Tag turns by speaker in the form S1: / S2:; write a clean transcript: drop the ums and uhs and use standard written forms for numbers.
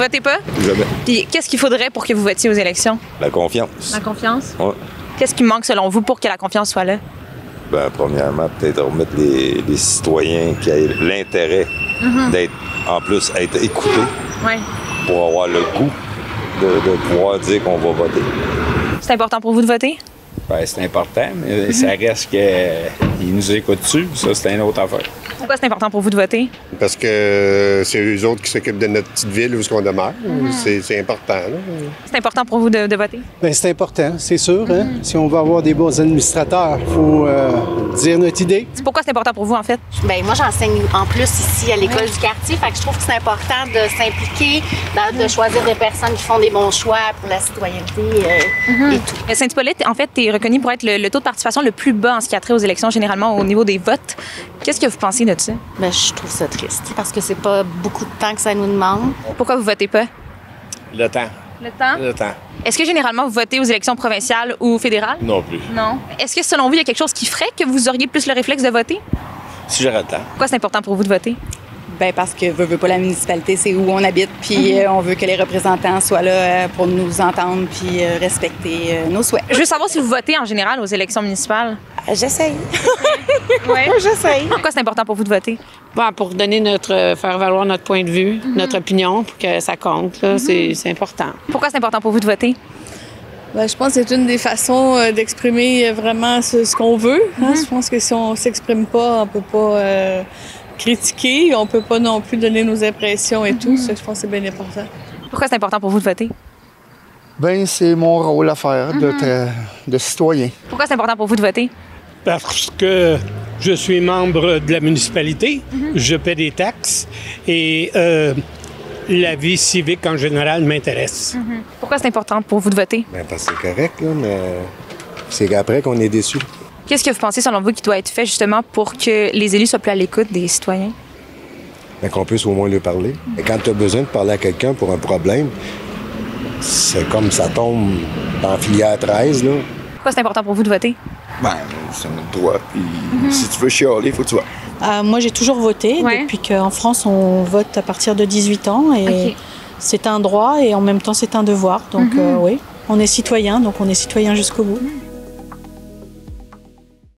S1: votez pas?
S2: Jamais.
S1: Puis qu'est-ce qu'il faudrait pour que vous votiez aux élections?
S2: La confiance.
S1: La confiance?
S2: Ouais.
S1: Qu'est-ce qui manque selon vous pour que la confiance soit là?
S2: Ben, premièrement, peut-être remettre les citoyens qui aient l'intérêt d'être, en plus, être écoutés
S1: Oui.
S2: pour avoir le goût de pouvoir dire qu'on va voter.
S1: C'est important pour vous de voter?
S3: Ben, c'est important, mais ça reste qu'ils nous écoutent-tu. Ça, c'est une autre affaire.
S1: Pourquoi c'est important pour vous de voter?
S4: Parce que c'est eux autres qui s'occupent de notre petite ville où on demeure. C'est important. Là.
S1: C'est important pour vous de voter?
S5: Bien, c'est important, c'est sûr. Hein? Si on veut avoir des bons administrateurs, il faut dire notre idée.
S1: Pourquoi c'est important pour vous, en fait?
S6: Bien, moi, j'enseigne en plus ici à l'école du quartier. Fait que je trouve que c'est important de s'impliquer, de choisir des personnes qui font des bons choix pour la citoyenneté et tout.
S1: Saint-Hippolyte, en fait, est reconnu pour être le taux de participation le plus bas en ce qui a trait aux élections, généralement au niveau des votes. Qu'est-ce que vous pensez de ça?
S6: Bien, je trouve ça triste parce que c'est pas beaucoup de temps que ça nous demande.
S1: Pourquoi vous votez pas?
S3: Le temps.
S1: Le temps?
S3: Le temps.
S1: Est-ce que généralement vous votez aux élections provinciales ou fédérales?
S3: Non plus.
S1: Non. Est-ce que selon vous, il y a quelque chose qui ferait que vous auriez plus le réflexe de voter?
S3: Si j'aurais le temps.
S1: Pourquoi c'est important pour vous de voter?
S7: Bien, parce que veut pas la municipalité, c'est où on habite, puis on veut que les représentants soient là pour nous entendre puis respecter nos souhaits.
S1: Je veux savoir si vous votez en général aux élections municipales.
S7: J'essaye.
S1: Oui.
S7: J'essaye.
S1: Pourquoi c'est important pour vous de voter?
S8: Bon, pour donner faire valoir notre point de vue, notre opinion, pour que ça compte, là, c'est important.
S1: Pourquoi c'est important pour vous de voter?
S9: Bien, je pense que c'est une des façons d'exprimer vraiment ce qu'on veut. Hein? Je pense que si on ne s'exprime pas, on ne peut pas critiquer, on ne peut pas non plus donner nos impressions et tout. Ça, je pense que c'est bien important.
S1: Pourquoi c'est important pour vous de voter?
S10: Bien, c'est mon rôle à faire de citoyen.
S1: Pourquoi c'est important pour vous de voter?
S11: Parce que je suis membre de la municipalité, je paie des taxes et la vie civique en général m'intéresse.
S1: Pourquoi c'est important pour vous de voter?
S4: Bien, parce que c'est correct, là, mais c'est qu'après qu'on est déçus.
S1: Qu'est-ce que vous pensez, selon vous, qui doit être fait justement pour que les élus soient plus à l'écoute des citoyens?
S4: Bien, qu'on puisse au moins lui parler. Et quand tu as besoin de parler à quelqu'un pour un problème, c'est comme ça tombe dans filière 13, là.
S1: Pourquoi c'est important pour vous de voter?
S3: Ben, c'est notre droit. Puis si tu veux chialer, il faut que tu vas.
S12: Moi, j'ai toujours voté depuis qu'en France, on vote à partir de 18 ans. Et c'est un droit et en même temps, c'est un devoir. Donc, oui, on est citoyen, donc on est citoyen jusqu'au bout.